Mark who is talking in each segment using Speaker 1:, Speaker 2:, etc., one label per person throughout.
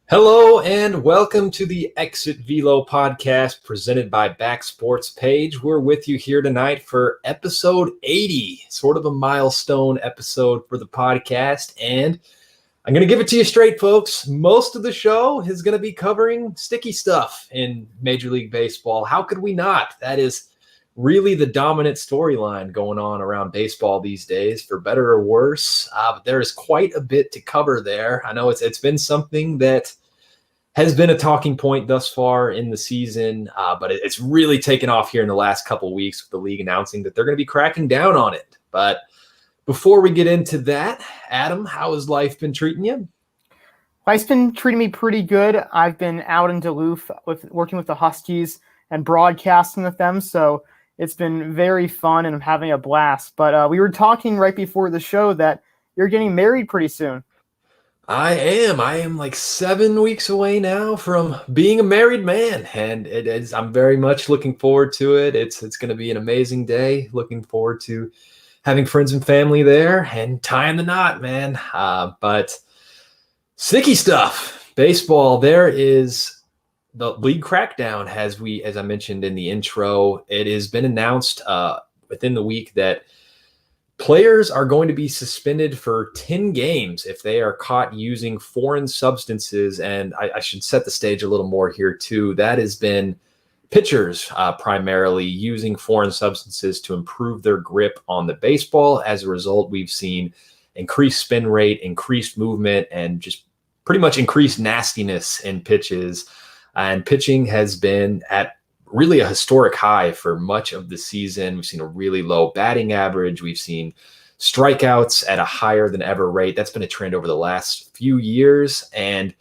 Speaker 1: Hello and welcome to the Exit Velo podcast presented by Back Sports Page. We're with you here tonight for episode 80, sort of a milestone episode for the podcast. And I'm going to give it to you straight, folks. Most of the show is going to be covering sticky stuff in Major League Baseball. How could we not? That is really the dominant storyline going on around baseball these days, for better or worse. But there is quite a bit to cover there. I know it's been something that has been a talking point thus far in the season, but it's really taken off here in the last couple of weeks with the league announcing that they're going to be cracking down on it. But before we get into that, Adam, how has life been treating you?
Speaker 2: Life's been treating me pretty good. I've been out in Duluth working with the Huskies and broadcasting with them, so it's been very fun and I'm having a blast. But we were talking right before the show that you're getting married pretty soon.
Speaker 1: I am like 7 weeks away now from being a married man, and I'm very much looking forward to it. It's going to be an amazing day. Looking forward to having friends and family there and tying the knot, man. But sticky stuff, baseball. There is the league crackdown, as I mentioned in the intro. It has been announced within the week that players are going to be suspended for 10 games if they are caught using foreign substances. And I should set the stage a little more here too. That has been pitchers primarily using foreign substances to improve their grip on the baseball. As a result, we've seen increased spin rate, increased movement, and just pretty much increased nastiness in pitches. And pitching has been at really a historic high for much of the season. We've seen a really low batting average. We've seen strikeouts at a higher than ever rate. That's been a trend over the last few years. And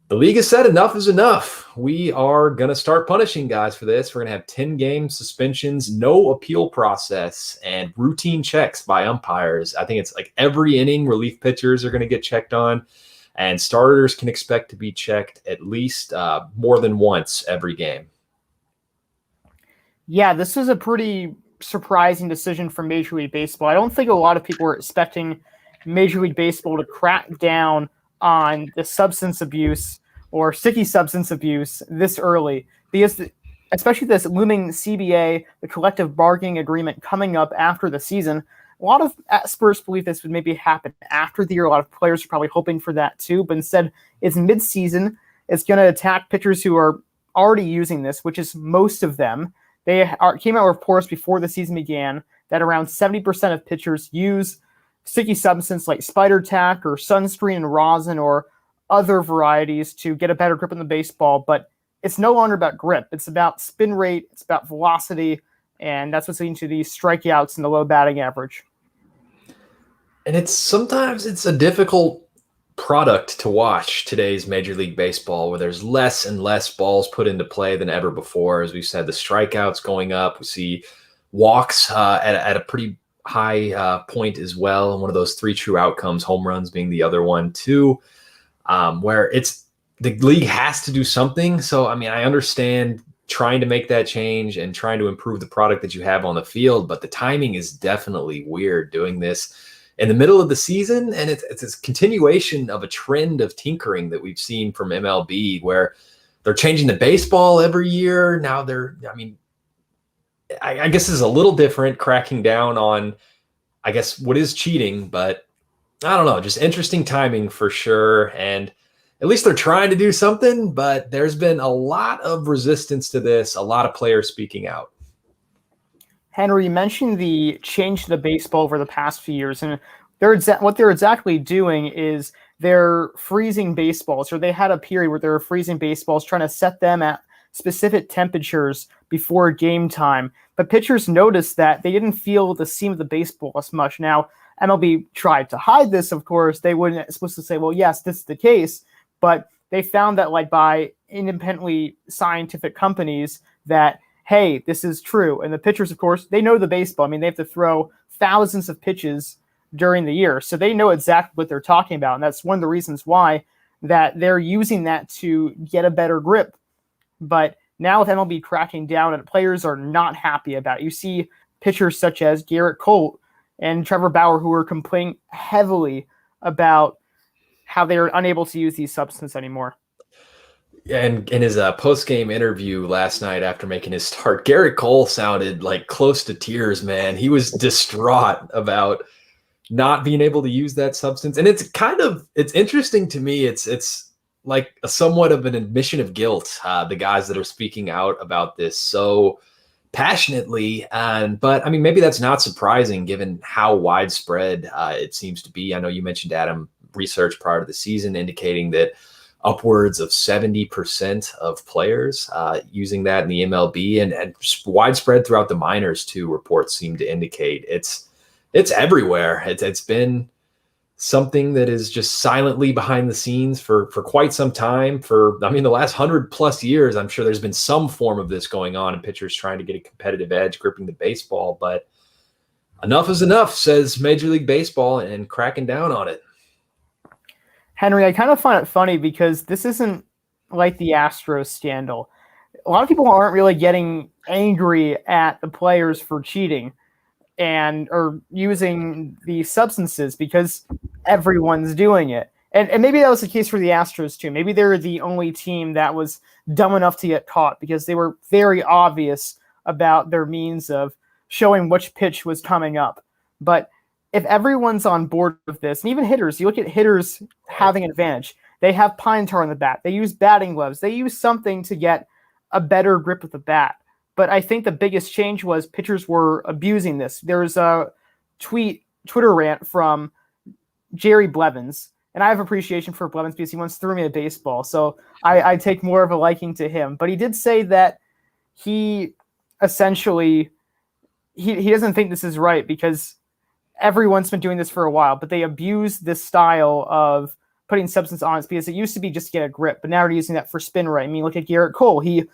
Speaker 1: the league has said enough is enough. We are going to start punishing guys for this. We're going to have 10-game suspensions, no appeal process, and routine checks by umpires. I think it's like every inning relief pitchers are going to get checked on, and starters can expect to be checked at least more than once every game.
Speaker 2: Yeah, this is a pretty surprising decision for Major League Baseball. I don't think a lot of people were expecting Major League Baseball to crack down on the substance abuse or sticky substance abuse this early, because especially this looming CBA, the collective bargaining agreement coming up after the season. A lot of experts believe this would maybe happen after the year. A lot of players are probably hoping for that too, but instead it's mid-season. It's going to attack pitchers who are already using this, which is most of them. They came out with reports before the season began that around 70% of pitchers use sticky substance like spider tack or sunscreen and rosin or other varieties to get a better grip on the baseball. But it's no longer about grip. It's about spin rate. It's about velocity. And that's what's leading to these strikeouts and the low batting average.
Speaker 1: And sometimes it's a difficult product to watch, today's Major League Baseball, where there's less and less balls put into play than ever before. As we've said, the strikeouts going up. We see walks at a pretty high point as well. And one of those three true outcomes, home runs being the other one too, where the league has to do something. So, I mean, I understand trying to make that change and trying to improve the product that you have on the field, but the timing is definitely weird doing this in the middle of the season. And it's a continuation of a trend of tinkering that we've seen from MLB, where they're changing the baseball every year. Now I guess this is a little different, cracking down on, I guess, what is cheating, but I don't know, just interesting timing for sure. And at least they're trying to do something, but there's been a lot of resistance to this, a lot of players speaking out.
Speaker 2: Henry, you mentioned the change to the baseball over the past few years, and what they're exactly doing is they're freezing baseballs, or they had a period where they were freezing baseballs, trying to set them at specific temperatures before game time. But pitchers noticed that they didn't feel the seam of the baseball as much. Now, MLB tried to hide this, of course. They wouldn't explicitly say, well, yes, this is the case. But they found that like by independently scientific companies that, hey, this is true. And the pitchers, of course, they know the baseball. I mean, they have to throw thousands of pitches during the year. So they know exactly what they're talking about. And that's one of the reasons why that they're using that to get a better grip. But now with MLB cracking down, and players are not happy about it. You see pitchers such as Garrett Cole and Trevor Bauer who are complaining heavily about how they are unable to use these substances anymore.
Speaker 1: And in his post-game interview last night after making his start, Garrett Cole sounded like close to tears, man. He was distraught about not being able to use that substance. And it's interesting to me. It's like a somewhat of an admission of guilt, the guys that are speaking out about this so passionately. But I mean, maybe that's not surprising given how widespread it seems to be. I know you mentioned, Adam, research prior to the season indicating that upwards of 70% of players using that in the MLB, and widespread throughout the minors too. Reports seem to indicate it's everywhere. It's been something that is just silently behind the scenes for quite some time. The last 100+ years, I'm sure there's been some form of this going on, and pitchers trying to get a competitive edge gripping the baseball. But enough is enough, says Major League Baseball, and cracking down on it.
Speaker 2: Henry, I kind of find it funny because this isn't like the Astros scandal. A lot of people aren't really getting angry at the players for cheating or using these substances because everyone's doing it. And maybe that was the case for the Astros too. Maybe they're the only team that was dumb enough to get caught because they were very obvious about their means of showing which pitch was coming up. But if everyone's on board with this, and even hitters, you look at hitters having an advantage. They have pine tar on the bat. They use batting gloves. They use something to get a better grip with the bat. But I think the biggest change was pitchers were abusing this. There's a Twitter rant from Jerry Blevins, and I have appreciation for Blevins because he once threw me a baseball, so I take more of a liking to him. But he did say that he essentially he doesn't think this is right because everyone's been doing this for a while, but they abuse this style of putting substance on it because it used to be just to get a grip, but now they're using that for spin rate. I mean, look at Garrett Cole. He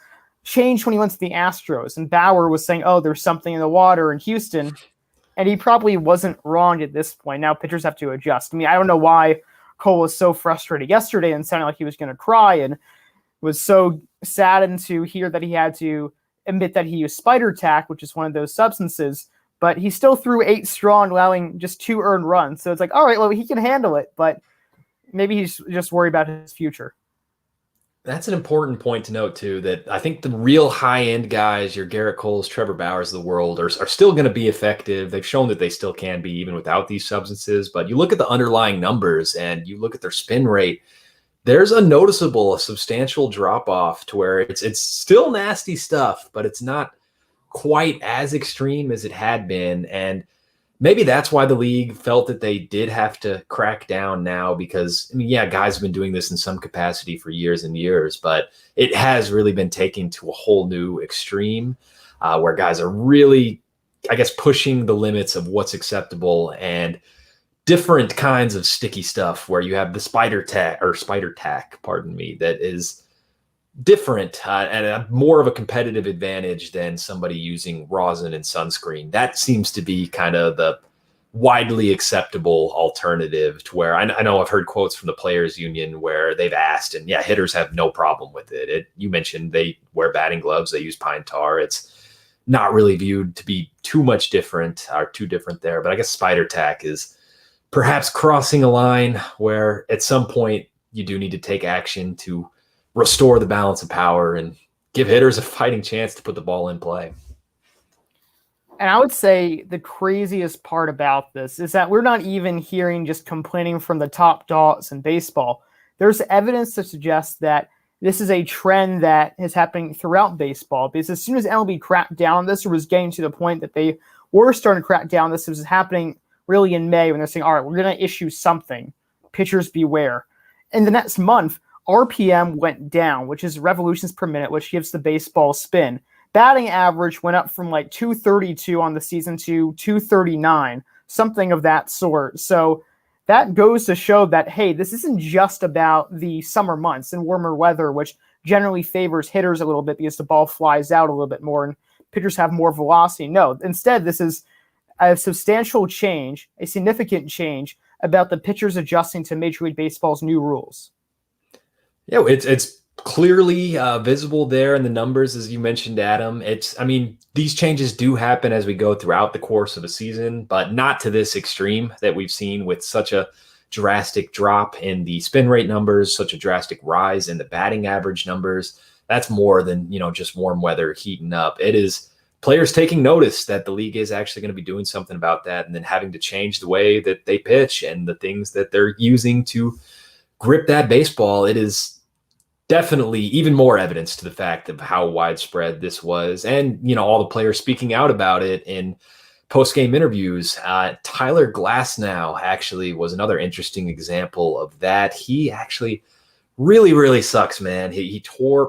Speaker 2: changed when he went to the Astros, and Bauer was saying, oh, there's something in the water in Houston, and he probably wasn't wrong at this point. Now pitchers have to adjust. I mean, I don't know why Cole was so frustrated yesterday and sounded like he was going to cry and was so saddened to hear that he had to admit that he used spider tack, which is one of those substances. But he still threw 8 strong, allowing just 2 earned runs. So it's like, all right, well, he can handle it, but maybe he's just worried about his future.
Speaker 1: That's an important point to note, too, that I think the real high-end guys, your Garrett Coles, Trevor Bauers of the world, are still going to be effective. They've shown that they still can be even without these substances. But you look at the underlying numbers and you look at their spin rate, there's a substantial drop-off to where it's still nasty stuff, but it's not quite as extreme as it had been. And maybe that's why the league felt that they did have to crack down now because, I mean, yeah, guys have been doing this in some capacity for years and years, but it has really been taken to a whole new extreme where guys are really, I guess, pushing the limits of what's acceptable and different kinds of sticky stuff where you have the spider tack, that is different and more of a competitive advantage than somebody using rosin and sunscreen. That seems to be kind of the widely acceptable alternative to where I know I've heard quotes from the players union where they've asked, and yeah, hitters have no problem with it. You mentioned they wear batting gloves, they use pine tar. It's not really viewed to be too different there, but I guess spider tack is perhaps crossing a line where at some point you do need to take action to restore the balance of power and give hitters a fighting chance to put the ball in play.
Speaker 2: And I would say the craziest part about this is that we're not even hearing just complaining from the top dogs in baseball. There's evidence to suggest that this is a trend that is happening throughout baseball because as soon as MLB cracked down, this was getting to the point that they were starting to crack down. This was happening really in May when they're saying, all right, we're going to issue something. Pitchers beware. In the next month, RPM went down, which is revolutions per minute, which gives the baseball spin. Batting average went up from like 232 on the season to 239. something of that sort. So that goes to show that, hey, this isn't just about the summer months and warmer weather, which generally favors hitters a little bit because the ball flies out a little bit more and pitchers have more velocity. No, instead, this is a substantial change, a significant change about the pitchers adjusting to Major League Baseball's new rules.
Speaker 1: Yeah, it's clearly visible there in the numbers, as you mentioned, Adam. I mean, these changes do happen as we go throughout the course of a season, but not to this extreme that we've seen with such a drastic drop in the spin rate numbers, such a drastic rise in the batting average numbers. That's more than, just warm weather heating up. It is players taking notice that the league is actually going to be doing something about that, and then having to change the way that they pitch and the things that they're using to grip that baseball. It is definitely even more evidence to the fact of how widespread this was. And, all the players speaking out about it in post-game interviews. Tyler Glasnow actually was another interesting example of that. He actually really, really sucks, man. He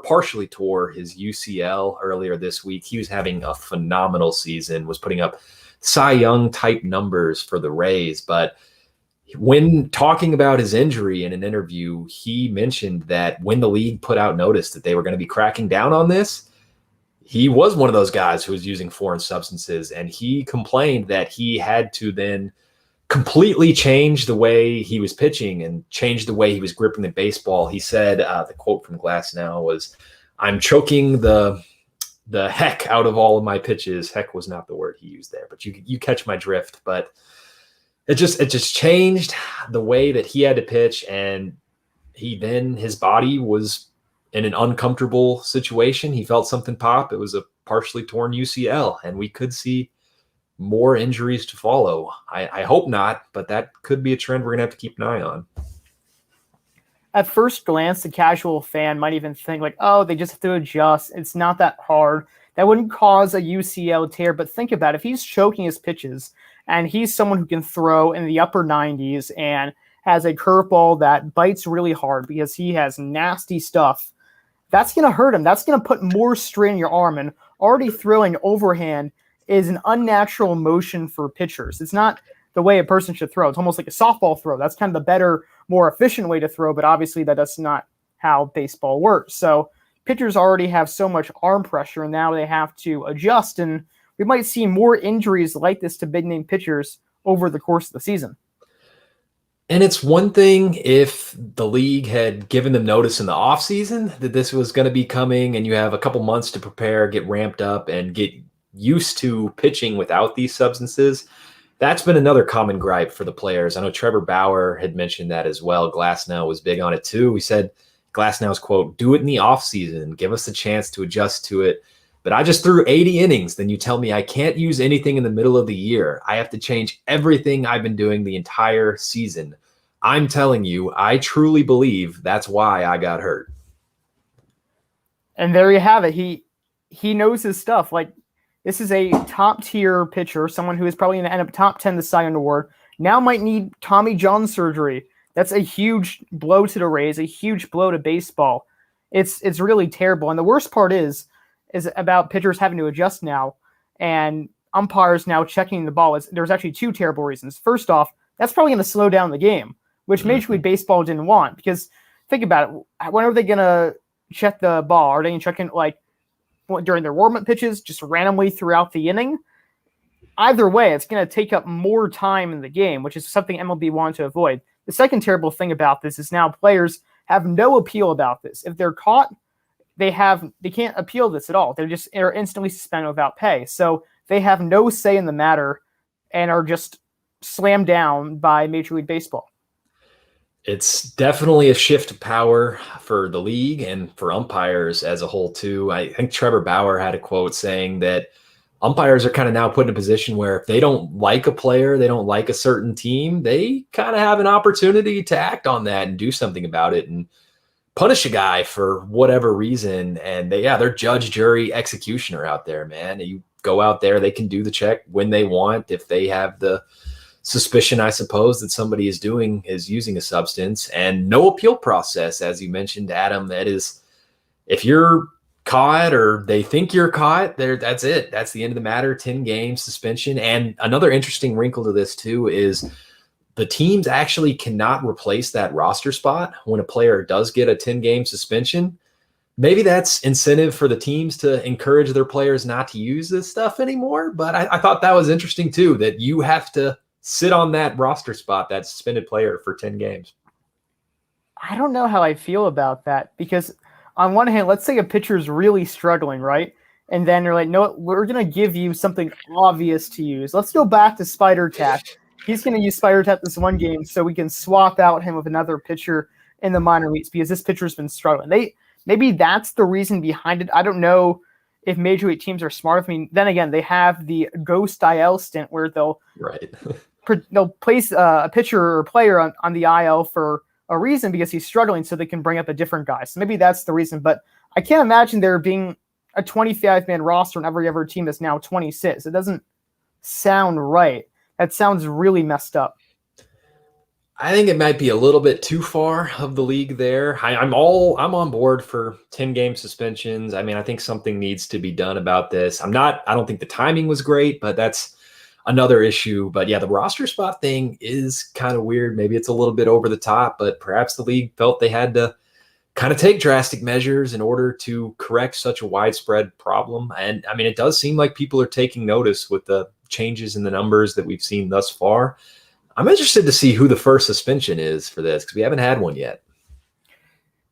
Speaker 1: partially tore his UCL earlier this week. He was having a phenomenal season, was putting up Cy Young type numbers for the Rays. But when talking about his injury in an interview, he mentioned that when the league put out notice that they were going to be cracking down on this, he was one of those guys who was using foreign substances. And he complained that he had to then completely changed the way he was pitching and changed the way he was gripping the baseball. He said, the quote from Glasnow was, "I'm choking the heck out of all of my pitches." Heck was not the word he used there, but you catch my drift. But it just changed the way that he had to pitch, and his body was in an uncomfortable situation. He felt something pop. It was a partially torn UCL, and we could see more injuries to follow. I hope not, but that could be a trend we're going to have to keep an eye on.
Speaker 2: At first glance, the casual fan might even think like, oh, they just have to adjust. It's not that hard. That wouldn't cause a UCL tear. But think about it. If he's choking his pitches and he's someone who can throw in the upper 90s and has a curveball that bites really hard because he has nasty stuff, that's going to hurt him. That's going to put more strain in your arm. And already throwing overhand is an unnatural motion for pitchers. It's not the way a person should throw. It's almost like a softball throw. That's kind of the better, more efficient way to throw, but obviously that's not how baseball works. So pitchers already have so much arm pressure, and now they have to adjust, and we might see more injuries like this to big-name pitchers over the course of the season.
Speaker 1: And it's one thing if the league had given them notice in the offseason that this was going to be coming, and you have a couple months to prepare, get ramped up, and get used to pitching without these substances. That's been another common gripe for the players. I know Trevor Bauer had mentioned that as well. Glasnow was big on it too. He said, Glasnow's quote, "Do it in the offseason. Give us a chance to adjust to it. But I just threw 80 innings. Then you tell me I can't use anything in the middle of the year. I have to change everything I've been doing the entire season. I'm telling you, I truly believe that's why I got hurt."
Speaker 2: And there you have it. He knows his stuff. Like, this is a top-tier pitcher, someone who is probably going to end up top 10 the Cy Young Award, now might need Tommy John surgery. That's a huge blow to the Rays, a huge blow to baseball. It's really terrible. And the worst part is about pitchers having to adjust now and umpires now checking the ball. There's actually two terrible reasons. First off, that's probably going to slow down the game, which Major League Baseball didn't want, because think about it. When are they going to check the ball? Are they going to check in during their warm-up pitches, just randomly throughout the inning? Either way, it's going to take up more time in the game, which is something MLB wanted to avoid. The second terrible thing about this is now players have no appeal about this. If they're caught, they can't appeal this at all. They're instantly suspended without pay. So they have no say in the matter and are just slammed down by Major League Baseball.
Speaker 1: It's definitely a shift of power for the league and for umpires as a whole, too. I think Trevor Bauer had a quote saying that umpires are kind of now put in a position where if they don't like a player, they don't like a certain team, they kind of have an opportunity to act on that and do something about it and punish a guy for whatever reason. And they're judge, jury, executioner out there, man. You go out there, they can do the check when they want. If they have the suspicion, I suppose, that somebody is using a substance, and no appeal process, as you mentioned, Adam. That is, if you're caught or they think you're caught, that's it. That's the end of the matter. 10-game suspension. And another interesting wrinkle to this too is the teams actually cannot replace that roster spot when a player does get a 10-game suspension. Maybe that's incentive for the teams to encourage their players not to use this stuff anymore. But I thought that was interesting too, that you have to sit on that roster spot, that suspended player, for 10 games.
Speaker 2: I don't know how I feel about that, because on one hand, let's say a pitcher's really struggling, right? And then you're like, no, we're going to give you something obvious to use. Let's go back to Spider Tap. He's going to use Spider Tap this one game so we can swap out him with another pitcher in the minor leagues because this pitcher's been struggling. Maybe that's the reason behind it. I don't know if major league teams are smart. I mean, then again, they have the ghost IL stint where they'll place a pitcher or a player on the IL for a reason because he's struggling so they can bring up a different guy. So maybe that's the reason. But I can't imagine there being a 25-man roster on every other team that's now 26. It doesn't sound right. That sounds really messed up.
Speaker 1: I think it might be a little bit too far of the league there. I'm on board for 10-game suspensions. I mean, I think something needs to be done about this. I don't think the timing was great, but that's another issue. But yeah, the roster spot thing is kind of weird. Maybe it's a little bit over the top, but perhaps the league felt they had to kind of take drastic measures in order to correct such a widespread problem. And I mean, it does seem like people are taking notice with the changes in the numbers that we've seen thus far. I'm interested to see who the first suspension is for this because we haven't had one yet.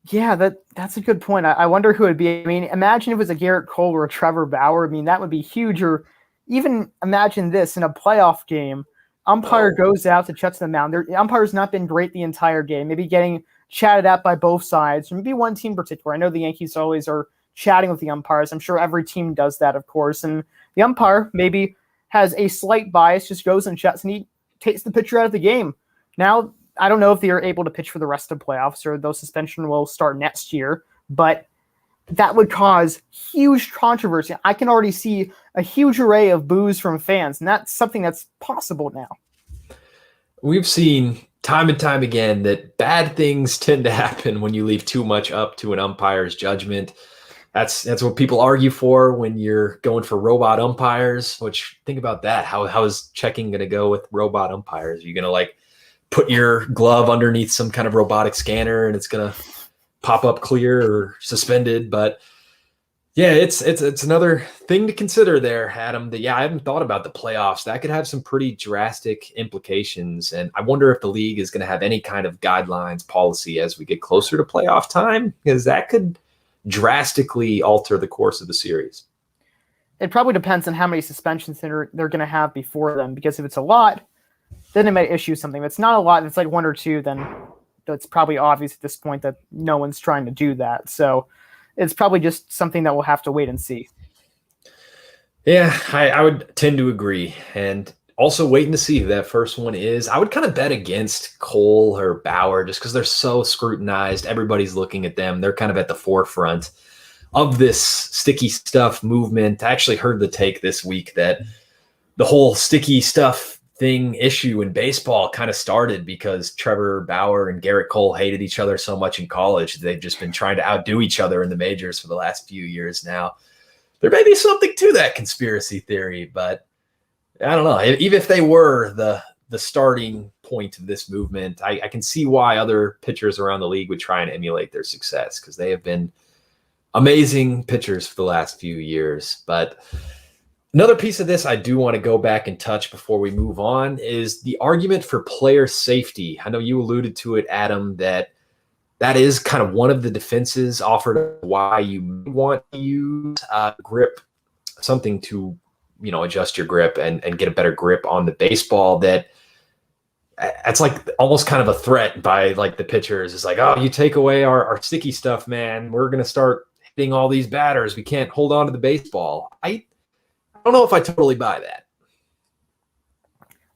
Speaker 2: Yeah, that's a good point. I wonder who it would be. I mean, imagine if it was a Garrett Cole or a Trevor Bauer. I mean, that would be huge. Or even imagine this in a playoff game. Umpire goes out to check the mound. The umpire's not been great the entire game. Maybe getting chatted at by both sides. Or maybe one team in particular. I know the Yankees always are chatting with the umpires. I'm sure every team does that, of course. And the umpire maybe has a slight bias, just goes and chats, and he takes the pitcher out of the game. Now, I don't know if they are able to pitch for the rest of the playoffs or those suspension will start next year, but that would cause huge controversy. I can already see a huge array of boos from fans, and that's something that's possible now.
Speaker 1: We've seen time and time again that bad things tend to happen when you leave too much up to an umpire's judgment. That's what people argue for when you're going for robot umpires, which think about that. How is checking going to go with robot umpires? Are you going to like put your glove underneath some kind of robotic scanner and it's going to pop up clear or suspended? But yeah, it's another thing to consider there, Adam. That I haven't thought about the playoffs. That could have some pretty drastic implications. And I wonder if the league is going to have any kind of guidelines, policy as we get closer to playoff time, because that could drastically alter the course of the series.
Speaker 2: It probably depends on how many suspensions they're going to have before them, because if it's a lot, then they might issue something. If it's not a lot, if it's like one or two, then it's probably obvious at this point that no one's trying to do that. So it's probably just something that we'll have to wait and see.
Speaker 1: Yeah, I would tend to agree. And also waiting to see who that first one is. I would kind of bet against Cole or Bauer just because they're so scrutinized. Everybody's looking at them. They're kind of at the forefront of this sticky stuff movement. I actually heard the take this week that the whole sticky stuff thing issue in baseball kind of started because Trevor Bauer and Garrett Cole hated each other so much in college. They've just been trying to outdo each other in the majors for the last few years now. There may be something to that conspiracy theory, but I don't know. Even if they were the starting point of this movement, I can see why other pitchers around the league would try and emulate their success because they have been amazing pitchers for the last few years. But another piece of this I do want to go back and touch before we move on is the argument for player safety. I know you alluded to it, Adam, that is kind of one of the defenses offered why you want to use grip, something to adjust your grip and get a better grip on the baseball. That's like almost kind of a threat by like the pitchers. It's like, oh, you take away our sticky stuff, man. We're going to start hitting all these batters. We can't hold on to the baseball. I don't know if I totally buy that.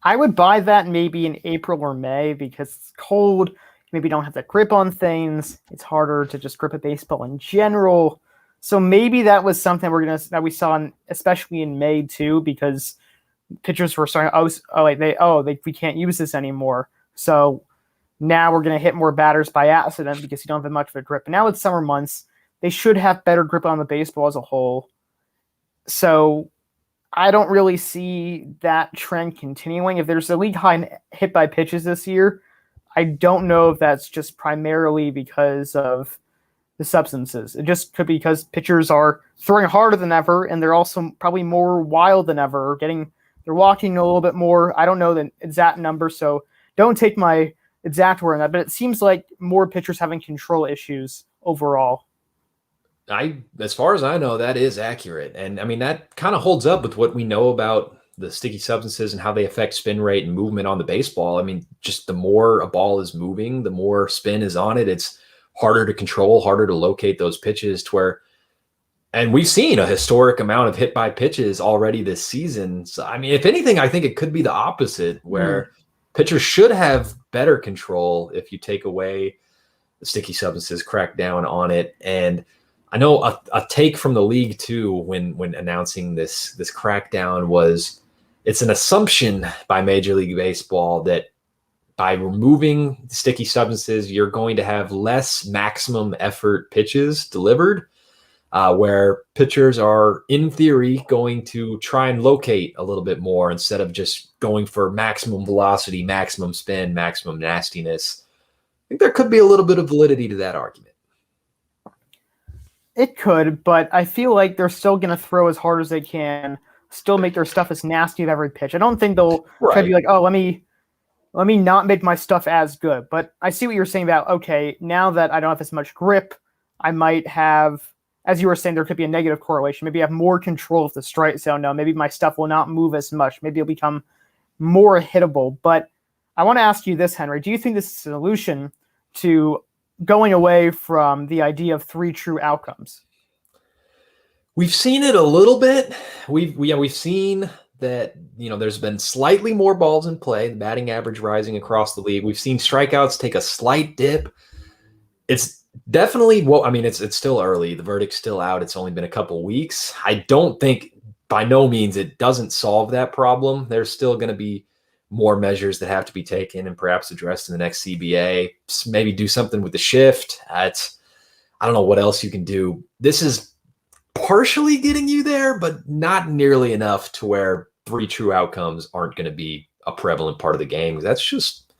Speaker 2: I would buy that maybe in April or May because it's cold. Maybe don't have that grip on things. It's harder to just grip a baseball in general. So maybe that was something that we saw, especially in May too, because pitchers were starting. We can't use this anymore. So now we're going to hit more batters by accident because you don't have much of a grip. But now it's summer months. they should have better grip on the baseball as a whole. So I don't really see that trend continuing. If there's a league high hit by pitches this year, I don't know if that's just primarily because of the substances. It just could be because pitchers are throwing harder than ever, and they're also probably more wild than ever. They're walking a little bit more. I don't know the exact number, so don't take my exact word on that. But it seems like more pitchers having control issues overall.
Speaker 1: As far as I know, that is accurate. And I mean, that kind of holds up with what we know about the sticky substances and how they affect spin rate and movement on the baseball. I mean, just the more a ball is moving, the more spin is on it. It's harder to control, harder to locate those pitches to where, and we've seen a historic amount of hit by pitches already this season. So, I mean, if anything, I think it could be the opposite where pitchers should have better control if you take away the sticky substances, crack down on it. And I know a take from the league too, when announcing this crackdown was, it's an assumption by Major League Baseball that by removing sticky substances, you're going to have less maximum effort pitches delivered, where pitchers are, in theory, going to try and locate a little bit more instead of just going for maximum velocity, maximum spin, maximum nastiness. I think there could be a little bit of validity to that argument.
Speaker 2: It could, but I feel like they're still going to throw as hard as they can, still make their stuff as nasty at every pitch. I don't think they'll try to be like, oh, let me not make my stuff as good. But I see what you're saying about, okay, now that I don't have as much grip, I might have, as you were saying, there could be a negative correlation. Maybe I have more control of the strike zone now. Maybe my stuff will not move as much. Maybe it'll become more hittable. But I want to ask you this, Henry. Do you think this is a solution to going away from the idea of 3 true outcomes?
Speaker 1: We've seen it a little bit. We've seen that, there's been slightly more balls in play, the batting average rising across the league. We've seen strikeouts take a slight dip. It's definitely, it's still early. The verdict's still out. It's only been a couple weeks. I don't think, by no means, it doesn't solve that problem. There's still going to be more measures that have to be taken and perhaps addressed in the next CBA. Maybe do something with the shift. I don't know what else you can do. This is partially getting you there, but not nearly enough to where 3 true outcomes aren't going to be a prevalent part of the game. That's just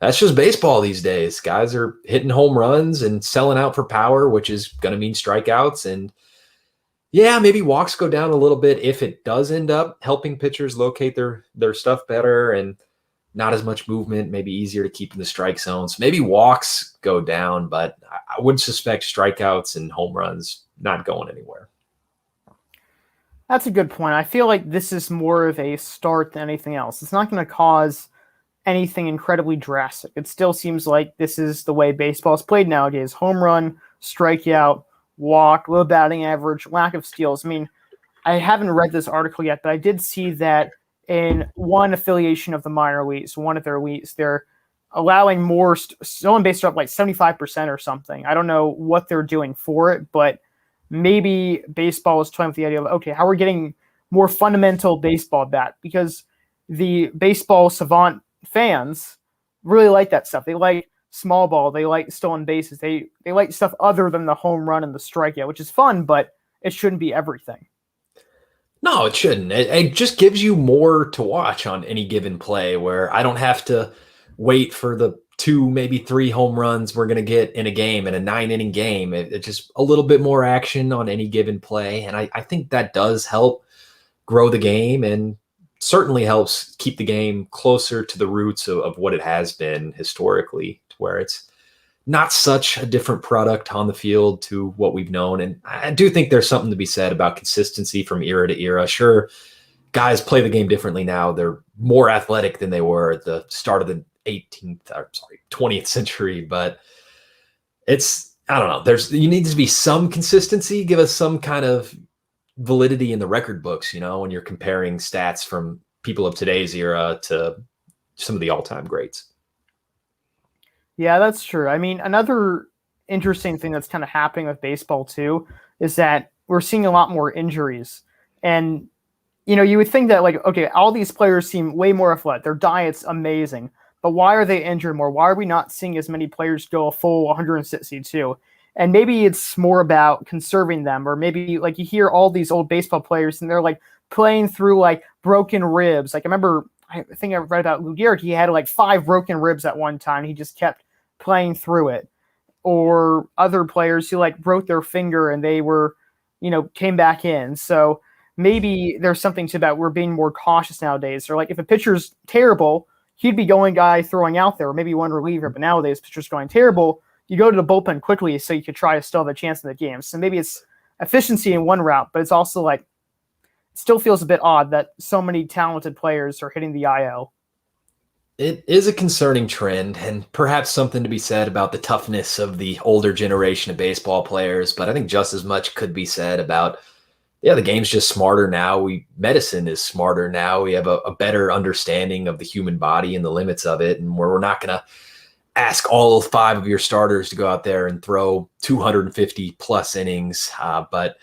Speaker 1: baseball these days. Guys are hitting home runs and selling out for power, which is going to mean strikeouts. And yeah, maybe walks go down a little bit if it does end up helping pitchers locate their stuff better and not as much movement, maybe easier to keep in the strike zones. Maybe walks go down, but I would suspect strikeouts and home runs not going anywhere.
Speaker 2: That's a good point. I feel like this is more of a start than anything else. It's not going to cause anything incredibly drastic. It still seems like this is the way baseball is played nowadays. Home run, strikeout, walk, low batting average, lack of steals. I mean, I haven't read this article yet, but I did see that in one affiliation of the minor leagues, one of their leagues, they're allowing more stolen base up like 75% or something. I don't know what they're doing for it, but maybe baseball is toying with the idea of, okay, how we're getting more fundamental baseball back, because the baseball savant fans really like that stuff. They like small ball. They like stolen bases. They like stuff other than the home run and the strikeout, which is fun, but it shouldn't be everything.
Speaker 1: No, it shouldn't. It just gives you more to watch on any given play, where I don't have to wait for the 2, maybe 3 home runs we're going to get in a game, in a 9-inning game. It's just a little bit more action on any given play. And I think that does help grow the game and certainly helps keep the game closer to the roots of what it has been historically, to where it's not such a different product on the field to what we've known. And I do think there's something to be said about consistency from era to era. Sure, guys play the game differently now. They're more athletic than they were at the start of the 20th century, but I don't know. You need to be some consistency, give us some kind of validity in the record books, when you're comparing stats from people of today's era to some of the all-time greats.
Speaker 2: Yeah, that's true. I mean, another interesting thing that's kind of happening with baseball too is that we're seeing a lot more injuries. And, you would think that, like, okay, all these players seem way more athletic. Their diet's amazing. But why are they injured more? Why are we not seeing as many players go a full 162? And maybe it's more about conserving them, or maybe like you hear all these old baseball players and they're like playing through like broken ribs. Like I think I read about Lou Gehrig. He had like 5 broken ribs at one time. He just kept playing through it. Or other players who like broke their finger and they were, came back in. So maybe there's something to that. We're being more cautious nowadays. Or like if a pitcher's terrible, he'd be going guy throwing out there, or maybe one reliever. But nowadays, pitcher's going terrible, you go to the bullpen quickly so you could try to still have a chance in the game. So maybe it's efficiency in one route, but it's also like it still feels a bit odd that so many talented players are hitting the IL.
Speaker 1: It is a concerning trend, and perhaps something to be said about the toughness of the older generation of baseball players. But I think just as much could be said about, the game's just smarter now. Medicine is smarter now. We have a better understanding of the human body and the limits of it, and where we're not going to ask all 5 of your starters to go out there and throw 250 plus innings. But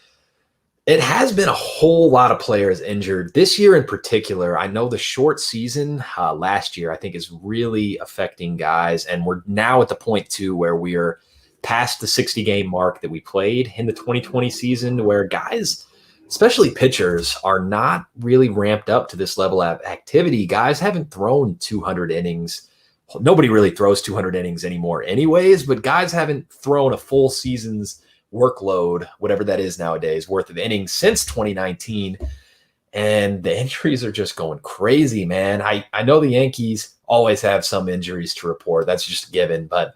Speaker 1: it has been a whole lot of players injured this year in particular. I know the short season last year, I think, is really affecting guys. And we're now at the point too where we are past the 60 game mark that we played in the 2020 season, where guys, especially pitchers, are not really ramped up to this level of activity. Guys haven't thrown 200 innings. Nobody really throws 200 innings anymore anyways, but guys haven't thrown a full season's workload, whatever that is nowadays, worth of innings since 2019. And the injuries are just going crazy, man. I know the Yankees always have some injuries to report. That's just a given. But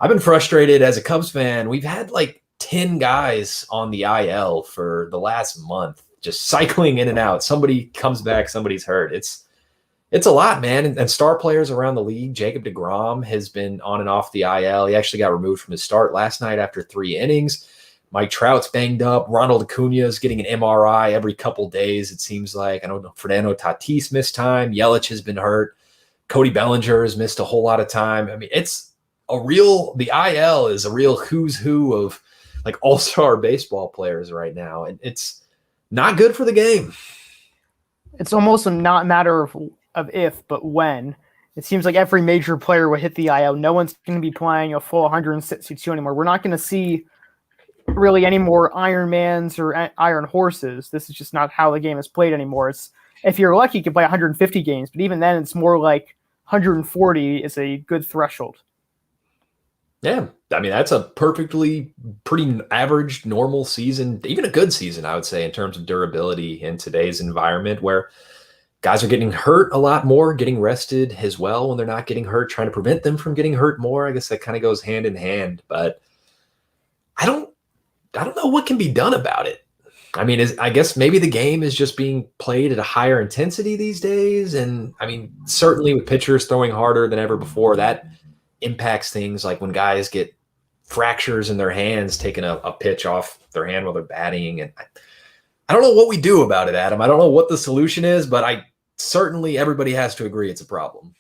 Speaker 1: I've been frustrated as a Cubs fan. We've had like 10 guys on the IL for the last month, just cycling in and out. Somebody comes back, somebody's hurt. It's a lot, man. And star players around the league. Jacob deGrom has been on and off the IL. He actually got removed from his start last night after 3 innings. Mike Trout's banged up. Ronald Acuna is getting an MRI every couple days, it seems like. I don't know. Fernando Tatis missed time. Yelich has been hurt. Cody Bellinger has missed a whole lot of time. I mean, the IL is a real who's who of like all-star baseball players right now. And it's not good for the game.
Speaker 2: It's almost not a matter of if, but when. It seems like every major player will hit the IL. No one's going to be playing a full 162 anymore. We're not going to see really any more Ironmans or Iron Horses. This is just not how the game is played anymore. It's, if you're lucky, you can play 150 games, but even then, it's more like 140 is a good threshold.
Speaker 1: Yeah, I mean, that's a pretty average, normal season, even a good season, I would say, in terms of durability in today's environment, where guys are getting hurt a lot more, getting rested as well when they're not getting hurt, trying to prevent them from getting hurt more. I guess that kind of goes hand in hand, but I don't know what can be done about it. I mean, I guess maybe the game is just being played at a higher intensity these days. And I mean, certainly with pitchers throwing harder than ever before, that impacts things like when guys get fractures in their hands, taking a pitch off their hand while they're batting. And I don't know what we do about it, Adam. I don't know what the solution is, but certainly everybody has to agree it's a problem.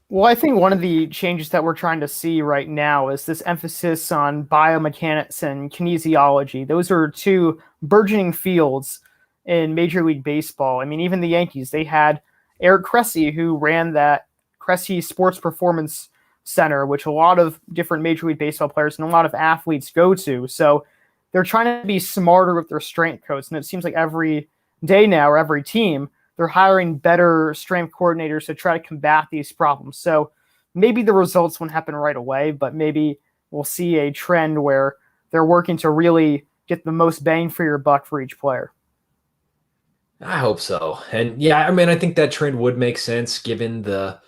Speaker 2: Well, I think one of the changes that we're trying to see right now is this emphasis on biomechanics and kinesiology. Those are 2 burgeoning fields in Major League Baseball. I mean, even the Yankees, they had Eric Cressey, who ran that Cressey Sports Performance Center, which a lot of different Major League Baseball players and a lot of athletes go to. So they're trying to be smarter with their strength coach. And it seems like every day now, or every team, they're hiring better strength coordinators to try to combat these problems. So maybe the results won't happen right away, but maybe we'll see a trend where they're working to really get the most bang for your buck for each player.
Speaker 1: I hope so. And yeah, I mean, I think that trend would make sense given the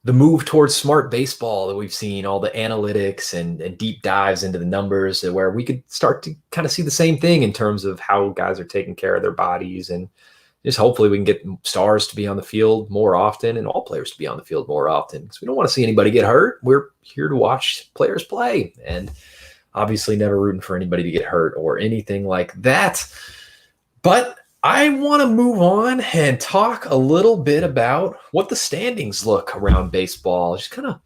Speaker 1: move towards smart baseball that we've seen, all the analytics and deep dives into the numbers, where we could start to kind of see the same thing in terms of how guys are taking care of their bodies. And just hopefully we can get stars to be on the field more often and all players to be on the field more often, because we don't want to see anybody get hurt. We're here to watch players play, and obviously never rooting for anybody to get hurt or anything like that. But I want to move on and talk a little bit about what the standings look around baseball. Just kind of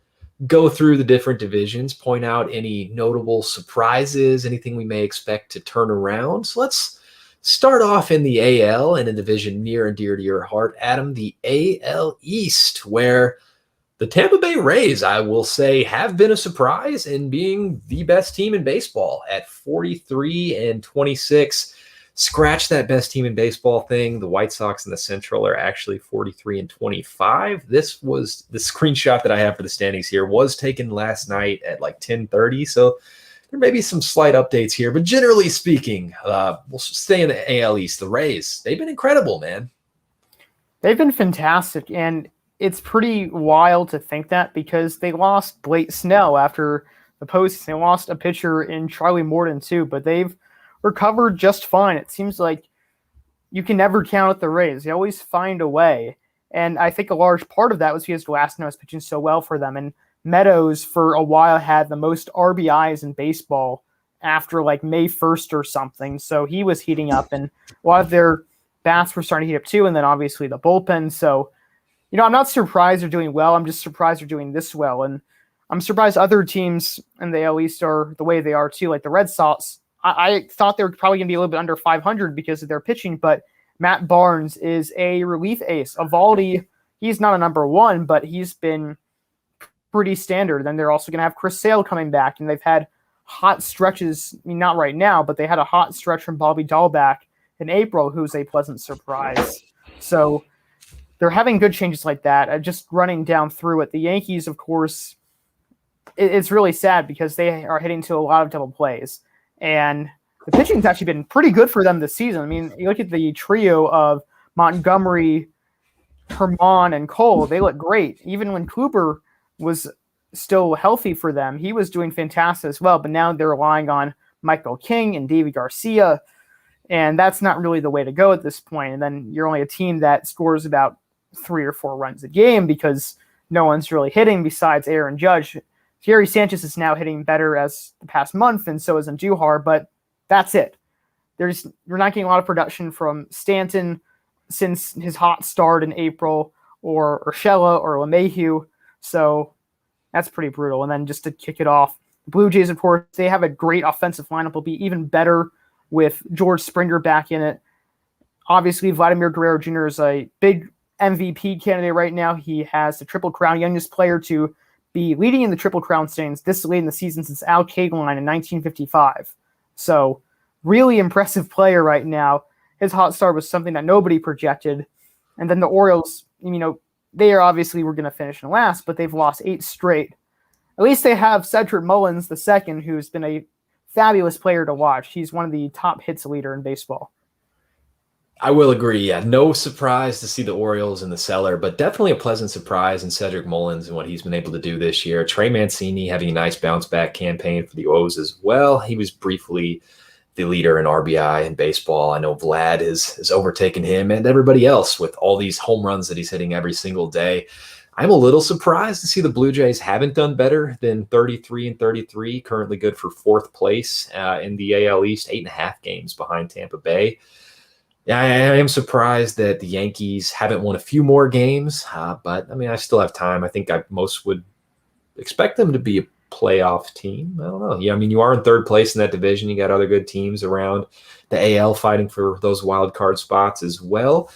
Speaker 1: go through the different divisions, point out any notable surprises, anything we may expect to turn around. So let's start off in the AL, in a division near and dear to your heart, Adam, the AL East, where The Tampa Bay Rays, I will say, have been a surprise in being the best team in baseball at 43-26. Scratch that best team in baseball thing. The White Sox in the Central are actually 43-25. This was the screenshot that I have for the standings here was taken last night at like 10:30. So there may be some slight updates here, but generally speaking, we'll stay in the AL East. The Rays, they've been incredible, man.
Speaker 2: They've been fantastic, and it's pretty wild to think that because they lost Blake Snell after the postseason. They lost a pitcher in Charlie Morton too, but they've recovered just fine. It seems like you can never count out the Rays. They always find a way. And I think a large part of that was because Glasnow was pitching so well for them. And Meadows, for a while, had the most RBIs in baseball after like May 1st or something. So he was heating up, and a lot of their bats were starting to heat up too. And then obviously the bullpen. So I'm not surprised they're doing well. I'm just surprised they're doing this well. And I'm surprised other teams in the AL East are the way they are too, like the Red Sox. I thought they were probably going to be a little bit under 500 because of their pitching, but Matt Barnes is a relief ace. Evaldi, he's not a number one, but he's been pretty standard. Then they're also going to have Chris Sale coming back, and they've had hot stretches. I mean, not right now, but they had a hot stretch from Bobby Dahlback in April, who's a pleasant surprise. So they're having good changes like that. Just running down through it, the Yankees, of course, it's really sad because they are hitting to a lot of double plays. And the pitching's actually been pretty good for them this season. I mean, you look at the trio of Montgomery, Herman, and Cole, they look great. Even when Kluber was still healthy for them, he was doing fantastic as well. But now they're relying on Michael King and David Garcia, and that's not really the way to go at this point. And then you're only a team that scores about 3 or 4 runs a game because no one's really hitting besides Aaron Judge. Gary Sanchez is now hitting better as the past month, and so is Andujar, but that's it. You're not getting a lot of production from Stanton since his hot start in April, or Urshela or LeMahieu, so that's pretty brutal. And then just to kick it off, the Blue Jays, of course, they have a great offensive lineup. Will be even better with George Springer back in it. Obviously, Vladimir Guerrero Jr. is a big MVP candidate right now. He has the Triple Crown, youngest player to be leading in the Triple Crown standings this late in the season since Al Kaline in 1955. So really impressive player right now. His hot start was something that nobody projected. And then the Orioles, they are obviously were going to finish in last, but they've lost 8 straight. At least they have Cedric Mullins II, who's been a fabulous player to watch. He's one of the top hits leader in baseball.
Speaker 1: I will agree. Yeah, no surprise to see the Orioles in the cellar, but definitely a pleasant surprise in Cedric Mullins and what he's been able to do this year. Trey Mancini having a nice bounce back campaign for the O's as well. He was briefly the leader in RBI in baseball. I know Vlad has overtaken him and everybody else with all these home runs that he's hitting every single day. I'm a little surprised to see the Blue Jays haven't done better than 33-33, currently good for 4th place in the AL East, 8.5 games behind Tampa Bay. Yeah, I am surprised that the Yankees haven't won a few more games, but I mean, I still have time. I think most would expect them to be a playoff team. I don't know. Yeah, I mean, you are in 3rd place in that division. You got other good teams around the AL fighting for those wild card spots as well.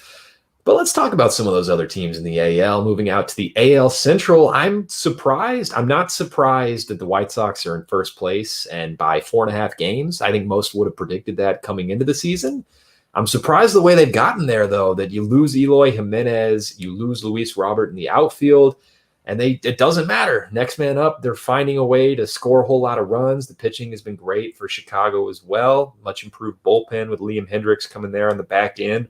Speaker 1: But let's talk about some of those other teams in the AL. Moving out to the AL Central, I'm surprised. I'm not surprised that the White Sox are in 1st place and by 4.5 games. I think most would have predicted that coming into the season. I'm surprised the way they've gotten there, though, that you lose Eloy Jimenez, you lose Luis Robert in the outfield, and it doesn't matter. Next man up, they're finding a way to score a whole lot of runs. The pitching has been great for Chicago as well. Much improved bullpen with Liam Hendricks coming there on the back end.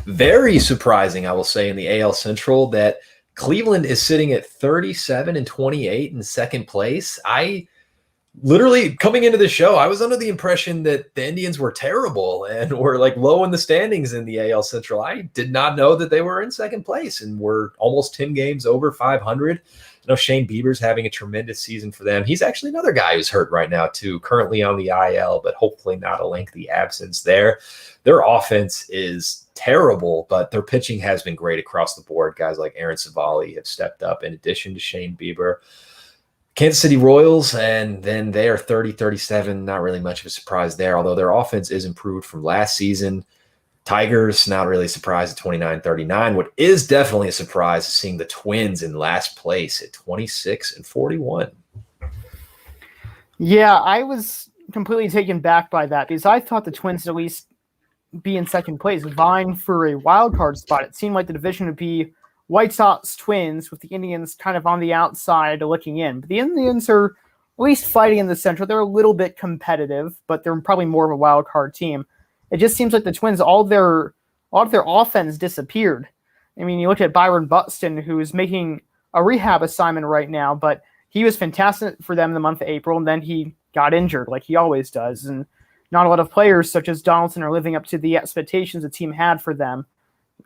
Speaker 1: Very surprising, I will say, in the AL Central that Cleveland is sitting at 37-28 in 2nd place. Literally coming into the show, I was under the impression that the Indians were terrible and were like low in the standings in the AL Central. I did not know that they were in 2nd place and were almost 10 games over 500. I know Shane Bieber's having a tremendous season for them. He's actually another guy who's hurt right now too, currently on the IL, but hopefully not a lengthy absence there. Their offense is terrible, but their pitching has been great across the board. Guys like Aaron Savali have stepped up in addition to Shane Bieber. Kansas City Royals, and then they are 30-37. Not really much of a surprise there, although their offense is improved from last season. Tigers, not really surprised at 29-39. What is definitely a surprise is seeing the Twins in last place at 26-41.
Speaker 2: Yeah, I was completely taken back by that because I thought the Twins would at least be in second place, vying for a wild card spot. It seemed like the division would be White Sox, Twins, with the Indians kind of on the outside looking in. But the Indians are at least fighting in the Central. They're a little bit competitive, but they're probably more of a wild card team. It just seems like the Twins, all of their offense disappeared. I mean, you look at Byron Buxton, who is making a rehab assignment right now, but he was fantastic for them in the month of April, and then he got injured like he always does. And not a lot of players such as Donaldson are living up to the expectations the team had for them,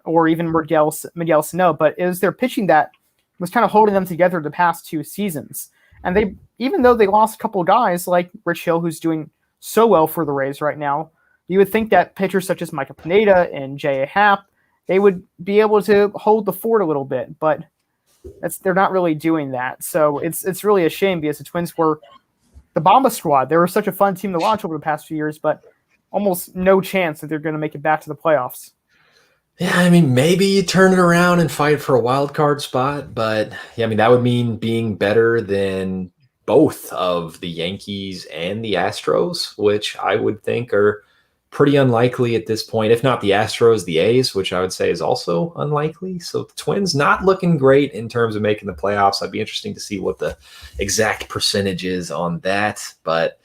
Speaker 2: or even Miguel Sano. But it was their pitching that was kind of holding them together the past 2 seasons. And they, even though they lost a couple guys like Rich Hill, who's doing so well for the Rays right now, you would think that pitchers such as Michael Pineda and J.A. Happ, they would be able to hold the fort a little bit, but they're not really doing that. So it's really a shame because the Twins were the Bomba Squad. They were such a fun team to watch over the past few years, but almost no chance that they're going to make it back to the playoffs.
Speaker 1: Yeah, I mean, maybe you turn it around and fight for a wild card spot, but yeah, I mean, that would mean being better than both of the Yankees and the Astros, which I would think are pretty unlikely at this point. If not the Astros, the A's, which I would say is also unlikely. So the Twins not looking great in terms of making the playoffs. I'd be interesting to see what the exact percentage is on that. But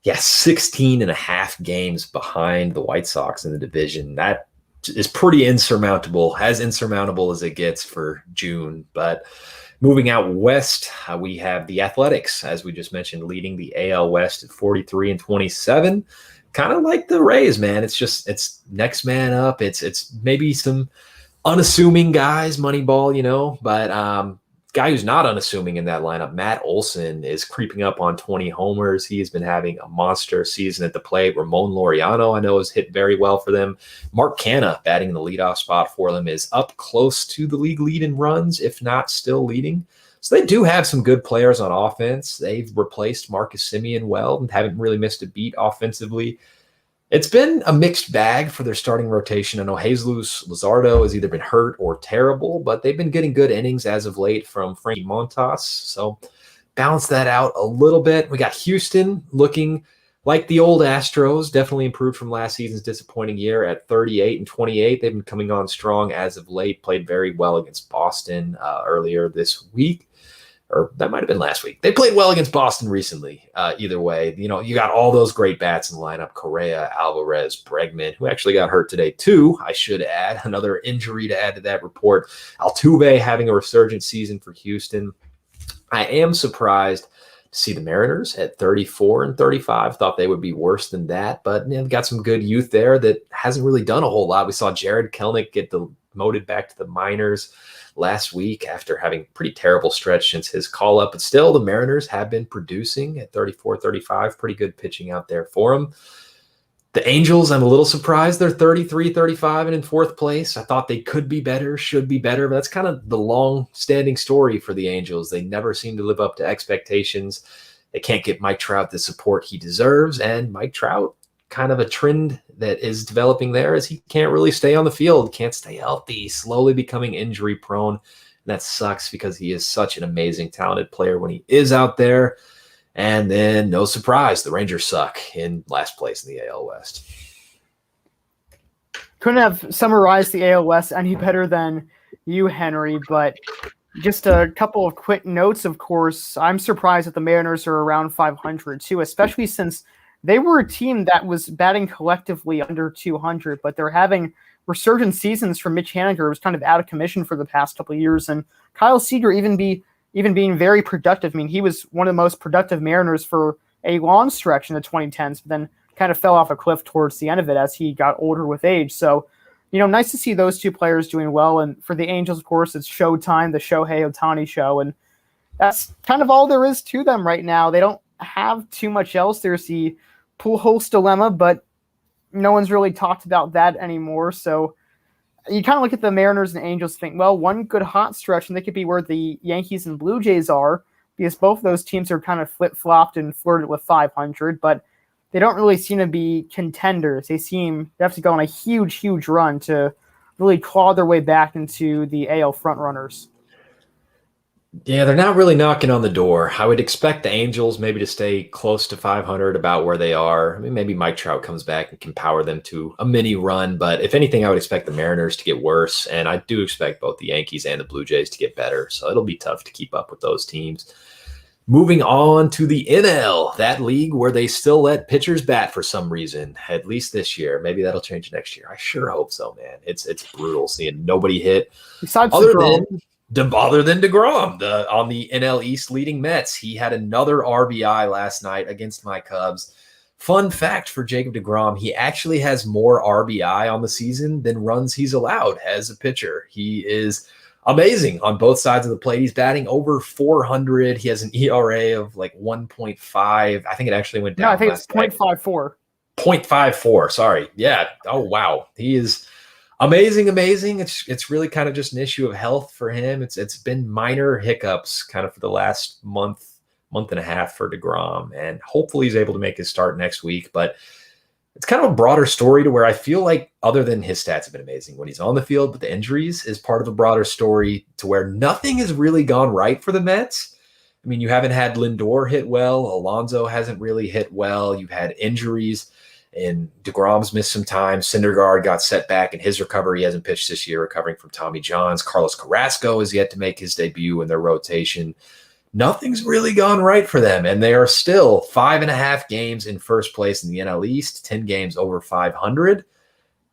Speaker 1: yeah, 16 and a half games behind the White Sox in the division. That is pretty insurmountable, as insurmountable as it gets for June. But moving out west, we have the Athletics, as we just mentioned, leading the AL West at 43-27. Kind of like the Rays, man. It's next man up. It's maybe some unassuming guys, Moneyball, but guy who's not unassuming in that lineup, Matt Olson, is creeping up on 20 homers. He has been having a monster season at the plate. Ramon Laureano, I know, has hit very well for them. Mark Canha, batting in the leadoff spot for them, is up close to the league lead in runs, if not still leading. So they do have some good players on offense. They've replaced Marcus Semien well and haven't really missed a beat offensively. It's been a mixed bag for their starting rotation. I know Jesus Luzardo has either been hurt or terrible, but they've been getting good innings as of late from Frankie Montas. So balance that out a little bit. We got Houston looking like the old Astros, definitely improved from last season's disappointing year at 38-28. They've been coming on strong as of late, played very well against Boston earlier this week. Or that might have been last week. They played well against Boston recently. Either way, you got all those great bats in the lineup: Correa, Alvarez, Bregman, who actually got hurt today too. I should add another injury to add to that report. Altuve having a resurgent season for Houston. I am surprised to see the Mariners at 34-35. Thought they would be worse than that, but they've got some good youth there that hasn't really done a whole lot. We saw Jared Kelenic get demoted back to the minors last week after having a pretty terrible stretch since his call-up. But still, the Mariners have been producing at 34-35. Pretty good pitching out there for them. The Angels, I'm a little surprised they're 33-35 and in fourth place. I thought they could be better, should be better, but that's kind of the long-standing story for the Angels. They never seem to live up to expectations. They can't get Mike Trout the support he deserves, and Mike Trout, kind of a trend that is developing there is he can't really stay on the field, can't stay healthy, slowly becoming injury prone. And that sucks because he is such an amazing, talented player when he is out there. And then, no surprise, the Rangers suck in last place in the AL West.
Speaker 2: Couldn't have summarized the AL West any better than you, Henry, but just a couple of quick notes, of course. I'm surprised that the Mariners are around 500 too, especially since they were a team that was batting collectively under 200, but they're having resurgent seasons from Mitch Haniger, who was kind of out of commission for the past couple of years, and Kyle Seager even being very productive. I mean, he was one of the most productive Mariners for a long stretch in the 2010s, but then kind of fell off a cliff towards the end of it as he got older with age. So, nice to see those two players doing well. And for the Angels, of course, it's Showtime, the Shohei Ohtani show, and that's kind of all there is to them right now. They don't have too much else. There's the Pujols dilemma, but no one's really talked about that anymore. So you kind of look at the Mariners and Angels and think, well, one good hot stretch, and they could be where the Yankees and Blue Jays are, because both of those teams are kind of flip-flopped and flirted with 500. But they don't really seem to be contenders. They have to go on a huge run to really claw their way back into the AL frontrunners.
Speaker 1: Yeah, they're not really knocking on the door. I would expect the Angels maybe to stay close to 500, about where they are. I mean, maybe Mike Trout comes back and can power them to a mini run. But if anything, I would expect the Mariners to get worse. And I do expect both the Yankees and the Blue Jays to get better. So it'll be tough to keep up with those teams. Moving on to the NL, that league where they still let pitchers bat for some reason, at least this year. Maybe that'll change next year. I sure hope so, man. It's brutal seeing nobody hit.
Speaker 2: Besides
Speaker 1: Other
Speaker 2: DeGrom.
Speaker 1: than DeGrom, on the NL East leading Mets. He had another RBI last night against my Cubs. Fun fact for Jacob DeGrom, he actually has more RBI on the season than runs he's allowed as a pitcher. He is amazing on both sides of the plate. He's batting over 400. He has an ERA of like 1.5. I think it actually went down.
Speaker 2: No, I think it's 0.54.
Speaker 1: 0.54, sorry. Yeah. Oh, wow. He is amazing. It's really kind of just an issue of health for him. It's been minor hiccups kind of for the last month and a half for DeGrom, and hopefully he's able to make his start next week. But it's kind of a broader story to where I feel like, other than his stats have been amazing when he's on the field, but the injuries is part of a broader story to where nothing has really gone right for the Mets. I mean, you haven't had Lindor hit well. Alonso hasn't really hit well. You've had injuries, and DeGrom's missed some time. Syndergaard got set back in his recovery. He hasn't pitched this year, recovering from Tommy John's. Carlos Carrasco is yet to make his debut in their rotation. Nothing's really gone right for them, and they are still 5.5 games in first place in the NL East, 10 games over 500.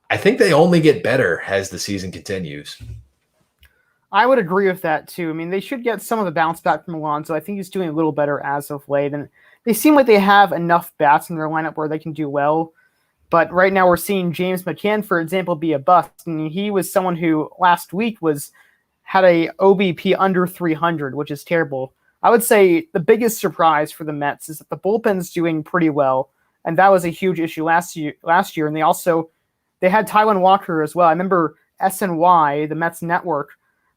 Speaker 1: I think they only get better as the season continues.
Speaker 2: I would agree with that, too. I mean, they should get some of the bounce back from Alonso. I think he's doing a little better as of late, and they seem like they have enough bats in their lineup where they can do well. But right now we're seeing James McCann, for example, be a bust. And he was someone who last week had a OBP under 300, which is terrible. I would say the biggest surprise for the Mets is that the bullpen's doing pretty well, and that was a huge issue last year. And they had Taijuan Walker as well. I remember SNY, the Mets network,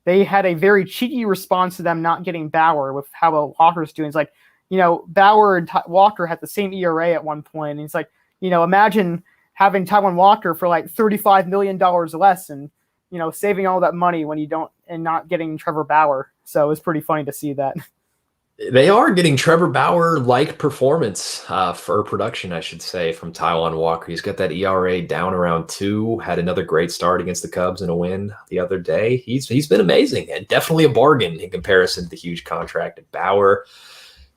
Speaker 2: they had a very cheeky response to them not getting Bauer with how well Walker's doing. It's like, Bauer and Walker had the same ERA at one point, and it's like, imagine having Taijuan Walker for like $35 million less, and saving all that money when you don't, and not getting Trevor Bauer. So it was pretty funny to see that.
Speaker 1: They are getting Trevor Bauer-like performance for production, I should say, from Taijuan Walker. He's got that ERA down around 2, had another great start against the Cubs in a win the other day. He's been amazing, and definitely a bargain in comparison to the huge contract of Bauer.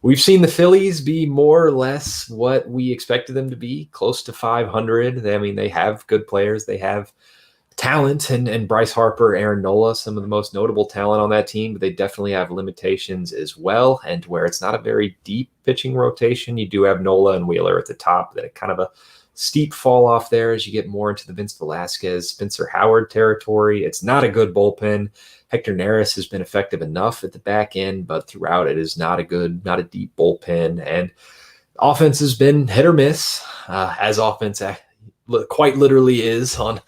Speaker 1: We've seen the Phillies be more or less what we expected them to be, close to 500. They have good players. They have talent, and Bryce Harper, Aaron Nola, some of the most notable talent on that team, but they definitely have limitations as well. And where it's not a very deep pitching rotation, you do have Nola and Wheeler at the top. Then kind of a steep fall off there as you get more into the Vince Velasquez, Spencer Howard territory. It's not a good bullpen. Hector Neris has been effective enough at the back end, but throughout it is not a deep bullpen. And offense has been hit or miss, as offense quite literally is on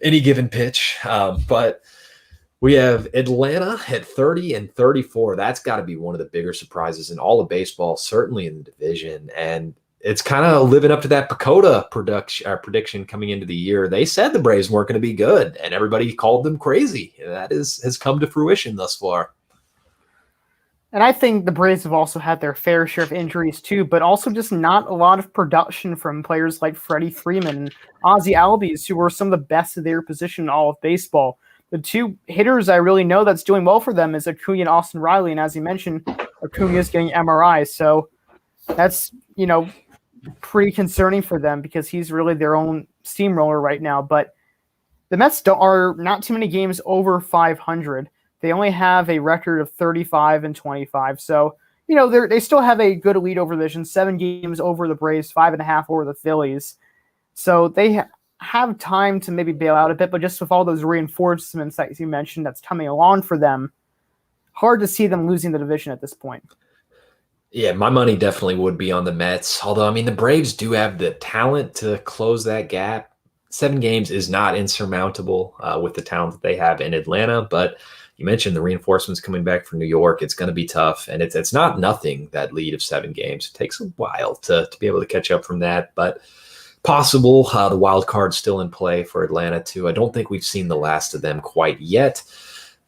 Speaker 1: any given pitch. But we have Atlanta at 30 and 34. That's got to be one of the bigger surprises in all of baseball, certainly in the division. And it's kind of living up to that Pacoda prediction coming into the year. They said the Braves weren't going to be good, and everybody called them crazy. And that has come to fruition thus far.
Speaker 2: And I think the Braves have also had their fair share of injuries too, but also just not a lot of production from players like Freddie Freeman and Ozzie Albies, who were some of the best of their position in all of baseball. The two hitters I really know that's doing well for them is Acuna and Austin Riley, and as you mentioned, Acuna is getting MRIs, so that's pretty concerning for them because he's really their own steamroller right now. But the Mets are not too many games over 500. They only have a record of 35 and 25. So, they still have a good lead over the division, 7 games over the Braves, 5.5 over the Phillies. So they have time to maybe bail out a bit, but just with all those reinforcements that you mentioned that's coming along for them, hard to see them losing the division at this point.
Speaker 1: Yeah, my money definitely would be on the Mets. Although, the Braves do have the talent to close that gap. 7 games is not insurmountable with the talent that they have in Atlanta, but You mentioned the reinforcements coming back from New York. It's going to be tough, and it's not nothing, that lead of 7 games. It takes a while to be able to catch up from that, but possible. The wild card's still in play for Atlanta, too. I don't think we've seen the last of them quite yet.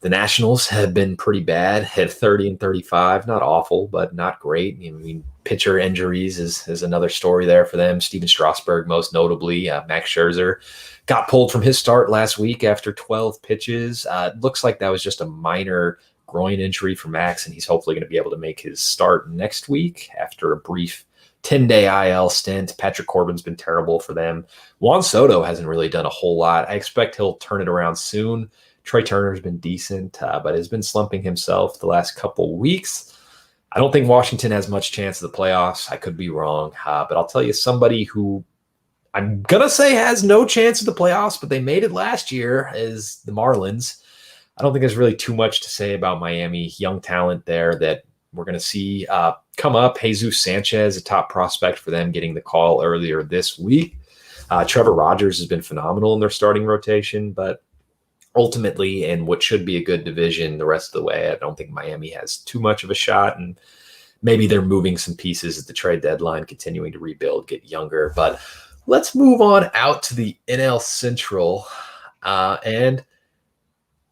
Speaker 1: The Nationals have been pretty bad at 30 and 35. Not awful, but not great. I mean, pitcher injuries is another story there for them. Steven Strasburg, most notably. Max Scherzer got pulled from his start last week after 12 pitches. It looks like that was just a minor groin injury for Max, and he's hopefully going to be able to make his start next week after a brief 10-day IL stint. Patrick Corbin's been terrible for them. Juan Soto hasn't really done a whole lot. I expect he'll turn it around soon. Trey Turner's been decent, but has been slumping himself the last couple weeks. I don't think Washington has much chance of the playoffs. I could be wrong, but I'll tell you somebody who I'm going to say has no chance of the playoffs, but they made it last year, is the Marlins. I don't think there's really too much to say about Miami. Young talent there that we're going to see come up. Jesus Sanchez, a top prospect for them, getting the call earlier this week. Trevor Rogers has been phenomenal in their starting rotation, but ultimately, in what should be a good division the rest of the way, I don't think Miami has too much of a shot, and maybe they're moving some pieces at the trade deadline, continuing to rebuild, get younger. But let's move on out to the NL Central. And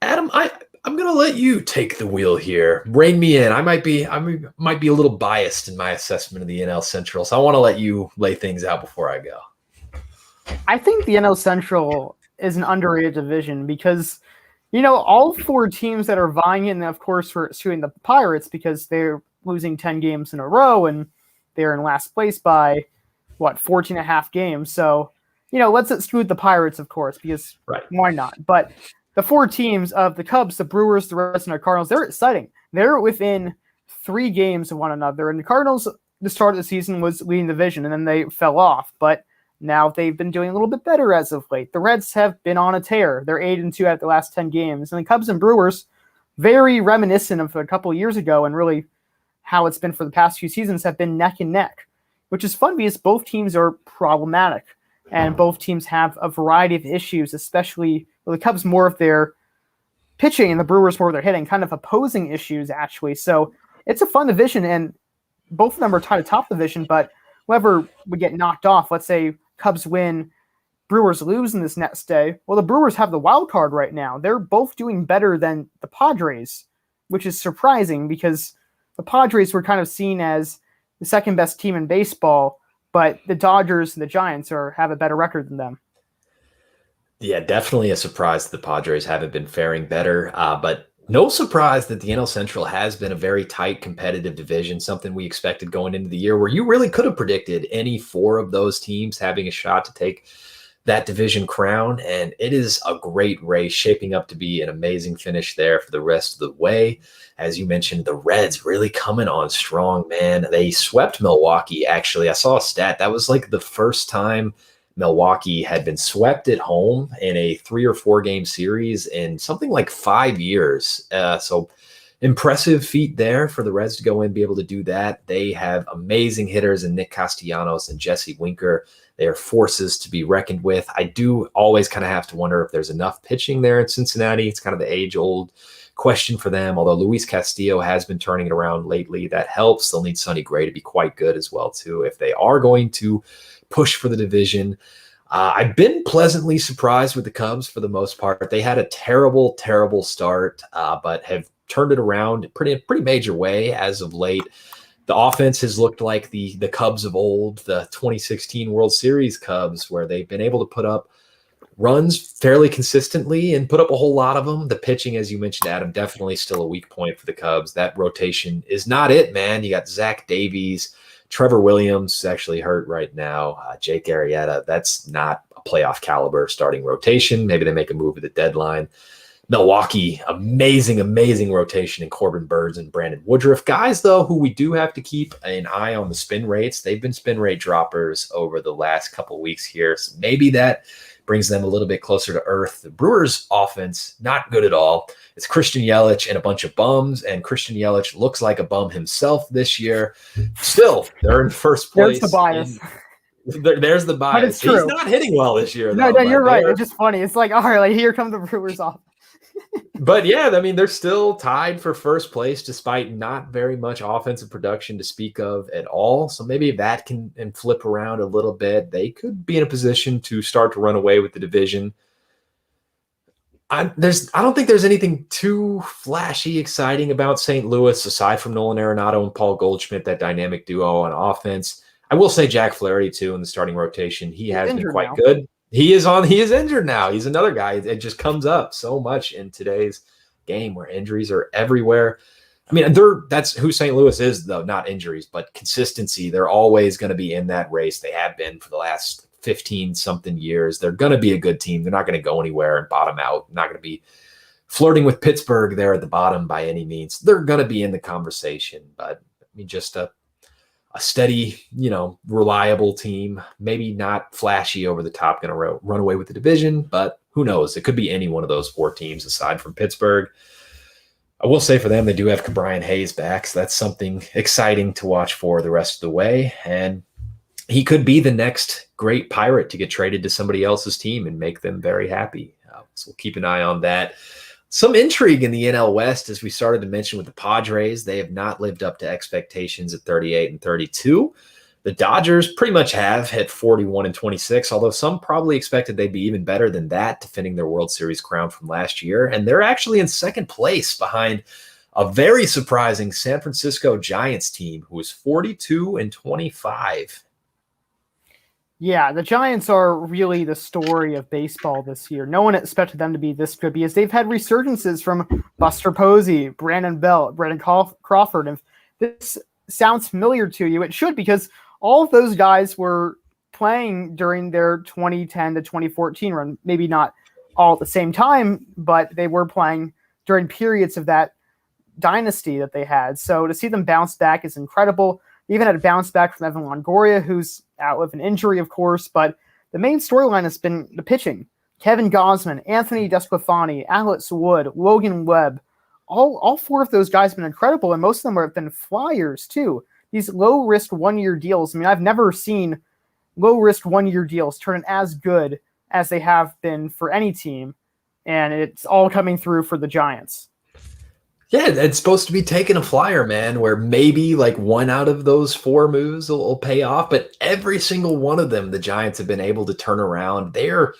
Speaker 1: Adam, I'm going to let you take the wheel here. Rein me in. I might be a little biased in my assessment of the NL Central, so I want to let you lay things out before I go.
Speaker 2: I think the NL Central is an underrated division because, all 4 teams that are vying in, of course, we're suing the Pirates because they're losing 10 games in a row and they're in last place by, 14 and a half games. So, let's exclude the Pirates, of course, because Why not? But the 4 teams of the Cubs, the Brewers, the Reds, and the Cardinals, they're exciting. They're within 3 games of one another. And the Cardinals, the start of the season, was leading the division, and then they fell off. But now they've been doing a little bit better as of late. The Reds have been on a tear. They're 8-2 out the last 10 games. And the Cubs and Brewers, very reminiscent of a couple of years ago and really how it's been for the past few seasons, have been neck and neck, which is fun because both teams are problematic and both teams have a variety of issues, especially the Cubs more of their pitching and the Brewers more of their hitting, kind of opposing issues, actually. So it's a fun division, and both of them are tied atop the division, but whoever would get knocked off, let's say Cubs win, Brewers lose in this next day. Well, the Brewers have the wild card right now. They're both doing better than the Padres, which is surprising because the Padres were kind of seen as the second best team in baseball, but the Dodgers and the Giants have a better record than them.
Speaker 1: Yeah, definitely a surprise that the Padres haven't been faring better, but no surprise that the NL Central has been a very tight, competitive division, something we expected going into the year where you really could have predicted any 4 of those teams having a shot to take that division crown. And it is a great race, shaping up to be an amazing finish there for the rest of the way. As you mentioned, the Reds really coming on strong, man. They swept Milwaukee, actually. I saw a stat. That was like the first time Milwaukee had been swept at home in a 3 or 4 game series in something like 5 years. So impressive feat there for the Reds to go in and be able to do that. They have amazing hitters in Nick Castellanos and Jesse Winker. They are forces to be reckoned with. I do always kind of have to wonder if there's enough pitching there in Cincinnati. It's kind of the age-old question for them, although Luis Castillo has been turning it around lately. That helps. They'll need Sonny Gray to be quite good as well, too, if they are going to push for the division. I've been pleasantly surprised with the Cubs for the most part. They had a terrible, terrible start, but have turned it around in pretty major way as of late. The offense has looked like the Cubs of old, the 2016 World Series Cubs, where they've been able to put up runs fairly consistently and put up a whole lot of them. The pitching, as you mentioned, Adam, definitely still a weak point for the Cubs. That rotation is not it, man. You got Zach Davies, Trevor Williams is actually hurt right now. Jake Arrieta, that's not a playoff caliber starting rotation. Maybe they make a move at the deadline. Milwaukee, amazing rotation in Corbin Burns and Brandon Woodruff. Guys, though, who we do have to keep an eye on the spin rates. They've been spin rate droppers over the last couple of weeks here. So maybe that brings them a little bit closer to earth. The Brewers' offense, not good at all. It's Christian Yelich and a bunch of bums, and Christian Yelich looks like a bum himself this year. Still, they're in first place.
Speaker 2: There's the bias.
Speaker 1: There's the bias.
Speaker 2: But it's true.
Speaker 1: He's not hitting well this year, though.
Speaker 2: No, you're right. It's just funny. It's like, all right, like here come the Brewers off.
Speaker 1: But yeah, I mean, they're still tied for first place despite not very much offensive production to speak of at all. So maybe if that can and flip around a little bit, they could be in a position to start to run away with the division. I don't think there's anything too flashy, exciting about St. Louis aside from Nolan Arenado and Paul Goldschmidt, that dynamic duo on offense. I will say Jack Flaherty too in the starting rotation. He has been quite good. He is injured now. He's another guy. It just comes up so much in today's game where injuries are everywhere. I mean, that's who St. Louis is, though, not injuries, but consistency. They're always going to be in that race. They have been for the last 15 something years. They're going to be a good team. They're not going to go anywhere and bottom out. Not going to be flirting with Pittsburgh there at the bottom by any means. They're going to be in the conversation, but I mean, just a steady, reliable team, maybe not flashy over the top, going to run away with the division, but who knows? It could be any one of those 4 teams aside from Pittsburgh. I will say for them, they do have Brian Hayes back, so that's something exciting to watch for the rest of the way. And he could be the next great Pirate to get traded to somebody else's team and make them very happy. So we'll keep an eye on that. Some intrigue in the NL West, as we started to mention with the Padres. They have not lived up to expectations at 38 and 32. The Dodgers pretty much have hit 41 and 26, although some probably expected they'd be even better than that, defending their World Series crown from last year. And they're actually in second place behind a very surprising San Francisco Giants team who is 42 and 25.
Speaker 2: Yeah, the Giants are really the story of baseball this year. No one expected them to be this good because they've had resurgences from Buster Posey, Brandon Belt, Brandon Crawford. And if this sounds familiar to you, it should, because all of those guys were playing during their 2010 to 2014 run. Maybe not all at the same time, but they were playing during periods of that dynasty that they had. So to see them bounce back is incredible. They even had a bounce back from Evan Longoria, who's out with an injury, of course, but the main storyline has been the pitching. Kevin Gausman, Anthony Desclafani, Alex Wood, Logan Webb, all 4 of those guys have been incredible, and most of them have been flyers, too. These low-risk one-year deals, I mean, I've never seen low-risk one-year deals turn as good as they have been for any team, and it's all coming through for the Giants.
Speaker 1: Yeah, it's supposed to be taking a flyer, man, where maybe like 1 out of those 4 moves will pay off, but every single one of them, the Giants have been able to turn around. They're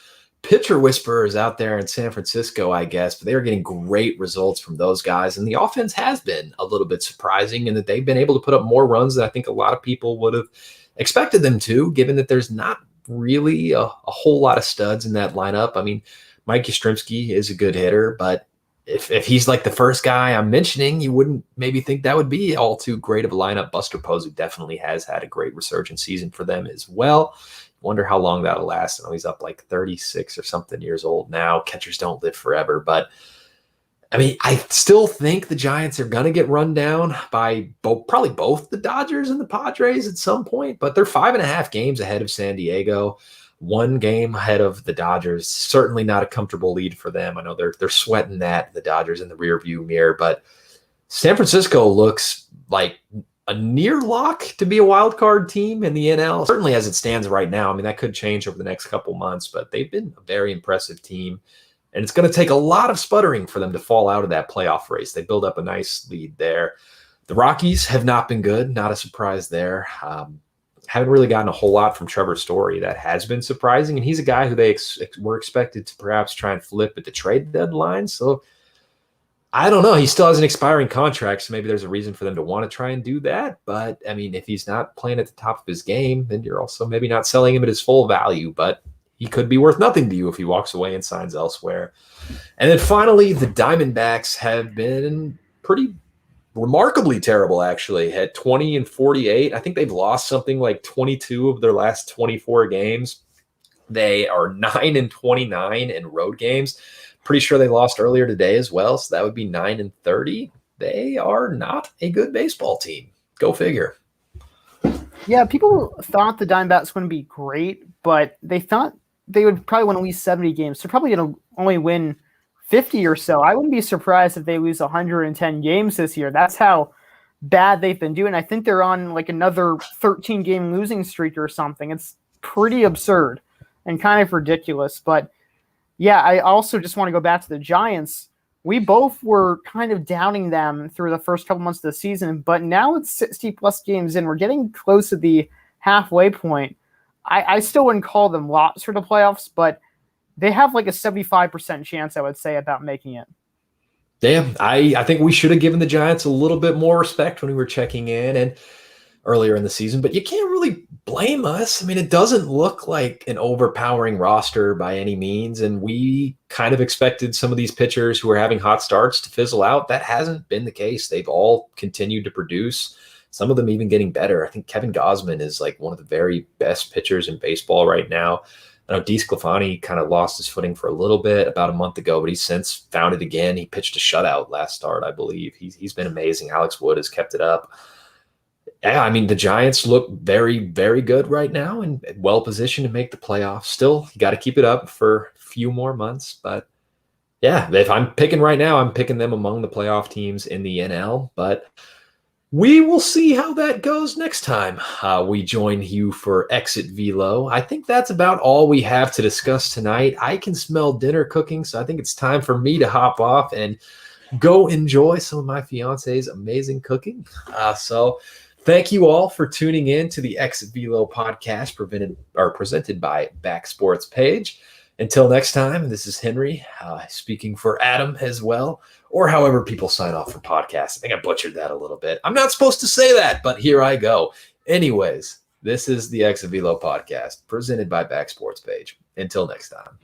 Speaker 1: pitcher whisperers out there in San Francisco, I guess, but they're getting great results from those guys. And the offense has been a little bit surprising in that they've been able to put up more runs than I think a lot of people would have expected them to, given that there's not really a whole lot of studs in that lineup. I mean, Mike Yastrzemski is a good hitter, but if he's like the first guy I'm mentioning, you wouldn't maybe think that would be all too great of a lineup. Buster Posey definitely has had a great resurgent season for them as well. Wonder how long that'll last. I know he's up like 36 or something years old now. Catchers don't live forever, but I mean, I still think the Giants are going to get run down by probably both the Dodgers and the Padres at some point, but they're 5.5 games ahead of San Diego. 1 game ahead of the Dodgers. Certainly not a comfortable lead for them. I know they're sweating that, the Dodgers in the rearview mirror, but San Francisco looks like a near lock to be a wild card team in the NL. Certainly as it stands right now. I mean, that could change over the next couple months, but they've been a very impressive team. And it's going to take a lot of sputtering for them to fall out of that playoff race. They build up a nice lead there. The Rockies have not been good. Not a surprise there. Haven't really gotten a whole lot from Trevor Story. That has been surprising. And he's a guy who they were expected to perhaps try and flip at the trade deadline. So I don't know. He still has an expiring contract, so maybe there's a reason for them to want to try and do that. But, I mean, if he's not playing at the top of his game, then you're also maybe not selling him at his full value. But he could be worth nothing to you if he walks away and signs elsewhere. And then finally, the Diamondbacks have been pretty remarkably terrible, actually, at 20 and 48. I think they've lost something like 22 of their last 24 games. They are 9 and 29 in road games. Pretty sure they lost earlier today as well, so that would be 9 and 30. They are not a good baseball team. Go figure.
Speaker 2: Yeah, people thought the Diamondbacks wouldn't be great, but they thought they would probably win at least 70 games. They're probably going to only win 50 or so. I wouldn't be surprised if they lose 110 games this year. That's how bad they've been doing. I think they're on like another 13-game losing streak or something. It's pretty absurd and kind of ridiculous. But yeah, I also just want to go back to the Giants. we both were kind of downing them through the first couple months of the season, but now it's 60 plus games in. We're getting close to the halfway point. I still wouldn't call them lots for the playoffs, but they have like a 75% chance, I would say, about making it.
Speaker 1: Damn, I think we should have given the Giants a little bit more respect when we were checking in and earlier in the season, but you can't really blame us. I mean, it doesn't look like an overpowering roster by any means, and we kind of expected some of these pitchers who are having hot starts to fizzle out. That hasn't been the case. They've all continued to produce, some of them even getting better. I think Kevin Gausman is like one of the very best pitchers in baseball right now. I know DeSclafani kind of lost his footing for a little bit about a month ago, but he's since found it again. He pitched a shutout last start, I believe. He's been amazing. Alex Wood has kept it up. Yeah, I mean, the Giants look very, very good right now and well positioned to make the playoffs. Still, you got to keep it up for a few more months. But yeah, if I'm picking right now, I'm picking them among the playoff teams in the NL. But we will see how that goes next time we join you for Exit Velo. I think that's about all we have to discuss tonight. I can smell dinner cooking, so I think it's time for me to hop off and go enjoy some of my fiance's amazing cooking. So thank you all for tuning in to the Exit Velo podcast presented by Back Sports Page. Until next time, this is Henry speaking for Adam as well, or however people sign off for podcasts. I think I butchered that a little bit. I'm not supposed to say that, but here I go. Anyways, this is the Exit Velo podcast presented by Back Sports Page. Until next time.